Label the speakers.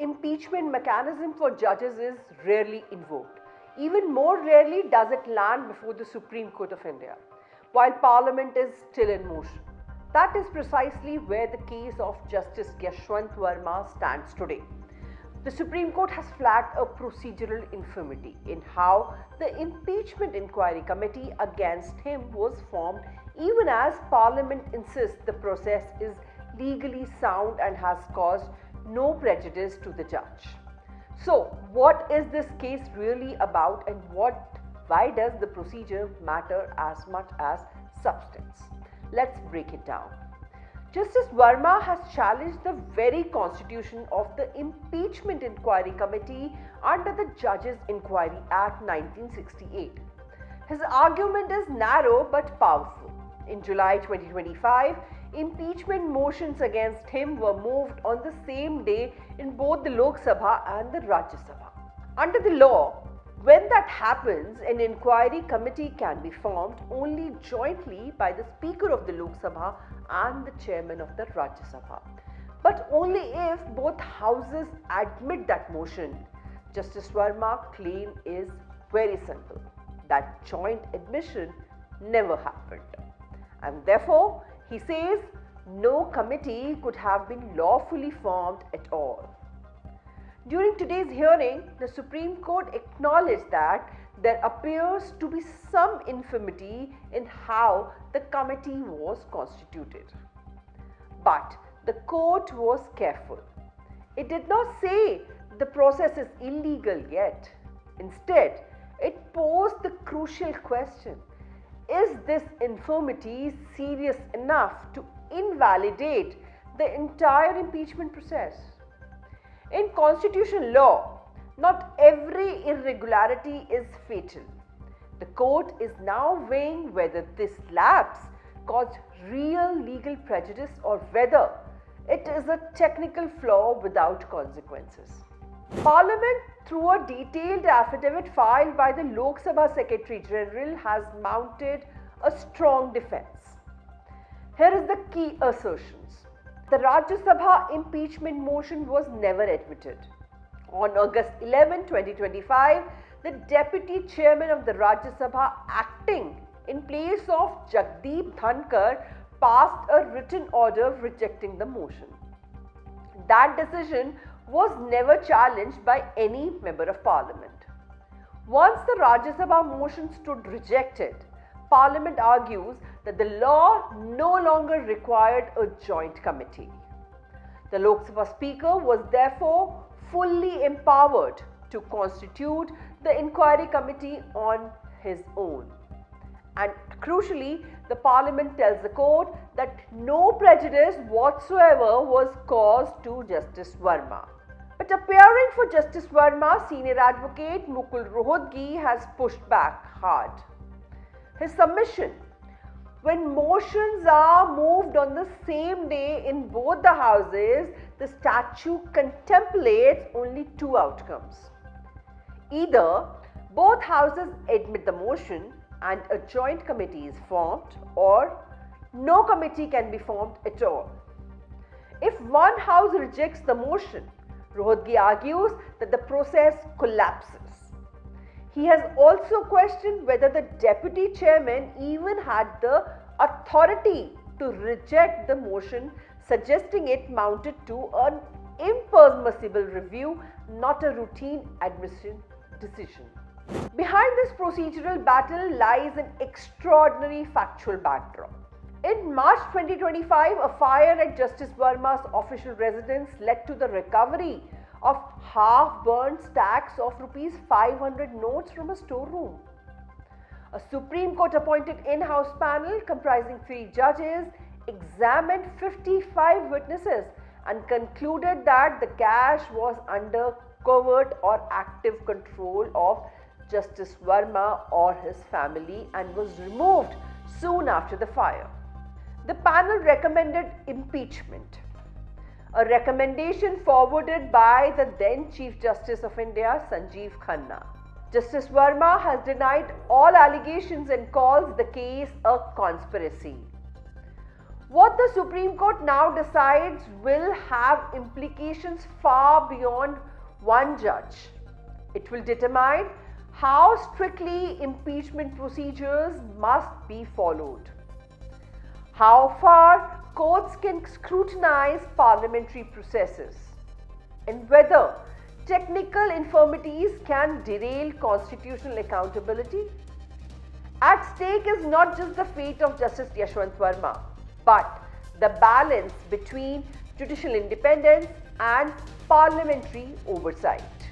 Speaker 1: impeachment mechanism for judges is rarely invoked. Even more rarely does it land before the Supreme Court of India, while Parliament is still in motion. That is precisely where the case of Justice Yashwant Varma stands today. The Supreme Court has flagged a procedural infirmity in how the Impeachment Inquiry Committee against him was formed, even as Parliament insists the process is legally sound and has caused no prejudice to the judge. So, what is this case really about, and why does the procedure matter as much as substance? Let's break it down. Justice Varma has challenged the very constitution of the Impeachment Inquiry Committee under the Judges Inquiry Act 1968. His argument is narrow but powerful. In July 2025, impeachment motions against him were moved on the same day in both the Lok Sabha and the Rajya Sabha. Under the law, when that happens, an inquiry committee can be formed only jointly by the Speaker of the Lok Sabha and the Chairman of the Rajya Sabha, but only if both houses admit that motion. Justice Varma's claim is very simple: that joint admission never happened, and therefore he says no committee could have been lawfully formed at all. During today's hearing, the Supreme Court acknowledged that there appears to be some infirmity in how the committee was constituted. But the court was careful. It did not say the process is illegal yet. Instead, it posed the crucial question: is this infirmity serious enough to invalidate the entire impeachment process? In constitutional law, not every irregularity is fatal. The court is now weighing whether this lapse caused real legal prejudice or whether it is a technical flaw without consequences. Parliament, through a detailed affidavit filed by the Lok Sabha Secretary General, has mounted a strong defense. Here is the key assertions. The Rajya Sabha impeachment motion was never admitted. On August 11, 2025, the Deputy Chairman of the Rajya Sabha, acting in place of Jagdeep Dhankar, passed a written order rejecting the motion. That decision was never challenged by any member of Parliament. Once the Rajya Sabha motion stood rejected, Parliament argues that the law no longer required a joint committee. The Lok Sabha Speaker was therefore fully empowered to constitute the inquiry committee on his own. And crucially, the Parliament tells the court that no prejudice whatsoever was caused to Justice Varma. But appearing for Justice Varma, senior advocate Mukul Rohatgi has pushed back hard. His submission: when motions are moved on the same day in both the houses, the statute contemplates only two outcomes. Either both houses admit the motion and a joint committee is formed, or no committee can be formed at all. If one house rejects the motion, Rohatgi argues that the process collapses. He has also questioned whether the Deputy Chairman even had the authority to reject the motion, suggesting it mounted to an impermissible review, not a routine admission decision. Behind this procedural battle lies an extraordinary factual backdrop. In March 2025, a fire at Justice Varma's official residence led to the recovery of half-burned stacks of Rs 500 notes from a storeroom. A Supreme Court appointed in-house panel comprising 3 judges examined 55 witnesses and concluded that the cash was under covert or active control of Justice Varma or his family and was removed soon after the fire. The panel recommended impeachment, a recommendation forwarded by the then Chief Justice of India, Sanjeev Khanna. Justice Varma has denied all allegations and calls the case a conspiracy. What the Supreme Court now decides will have implications far beyond one judge. It will determine how strictly impeachment procedures must be followed, how far courts can scrutinize parliamentary processes, and whether technical infirmities can derail constitutional accountability. At stake is not just the fate of Justice Yashwant Varma, but the balance between judicial independence and parliamentary oversight.